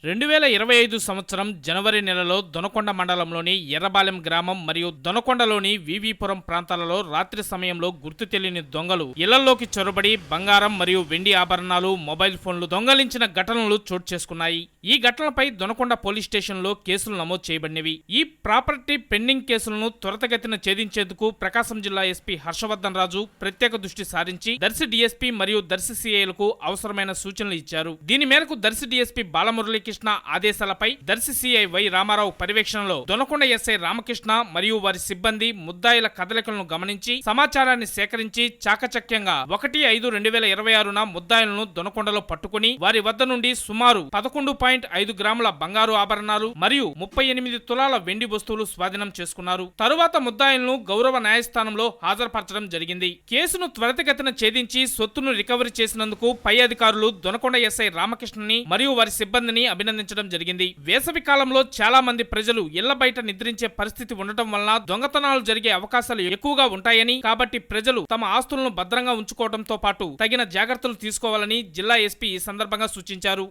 2025 సంవత్సరం జనవరి నెలలో దొనకొండ మండలంలోని ఎర్రబాలెం గ్రామం మరియు దొనకొండలోని వివిపురం ప్రాంతాలలో రాత్రి సమయంలో గుర్తు తెలియని దొంగలు ఇళ్లలోకి చొరబడి బంగారం మరియు వెండి ఆభరణాలు, మొబైల్ ఫోన్లు దొంగలించిన ఘటనలు చోటు చేసుకున్నాయి. ఈ ఘటనలపై దొనకొండ పోలీస్ స్టేషన్లో కేసులు నమోదు చేయబడినవి. ఈ ప్రాపర్టీ పెండింగ్ కేసులను త్వరితగతిన ఛేదించేందుకు ప్రకాశం జిల్లా ఎస్పీ హర్షవర్ధన్ రాజు ప్రత్యేక దృష్టి సారించి దర్శి డీఎస్పీ మరియు దర్శి సిఐలకు అవసరమైన సూచనలు ఇచ్చారు. దీని మేరకు దర్శి డీఎస్పీ బాలమురళీకృష్ణ ఆదేశాలపై దర్శి సిఐ వై రామారావు పర్యవేక్షణలో దొనకొండ ఎస్ఐ రామకృష్ణ మరియు వారి సిబ్బంది ముద్దాయిల కదలికలను గమనించి సమాచారాన్ని సేకరించి చాకచక్యంగా 1/5/2026న ముద్దాయిలను దొనకొండలో పట్టుకుని వారి వద్ద నుండి సుమారు 11.5 గ్రాముల బంగారు ఆభరణాలు మరియు 38 తులాల వెండి వస్తువులు స్వాధీనం చేసుకున్నారు. తరువాత ముద్దాయిలను గౌరవ న్యాయస్థానంలో హాజరుపరచడం జరిగింది. కేసును త్వరితగతిన ఛేదించి సొత్తును రికవరీ చేసినందుకు పై అధికారులు దొనకొండ ఎస్ఐ రామకృష్ణని మరియు వారి సిబ్బందిని అభినందించడం జరిగింది. వేసవి కాలంలో చాలా మంది ప్రజలు ఇళ్ల బయట నిద్రించే పరిస్థితి ఉండటం వలన దొంగతనాలు జరిగే అవకాశాలు ఎక్కువగా ఉంటాయని, కాబట్టి ప్రజలు తమ ఆస్తులను భద్రంగా ఉంచుకోవడంతో పాటు తగిన జాగ్రత్తలు తీసుకోవాలని జిల్లా ఎస్పీ ఈ సందర్భంగా సూచించారు.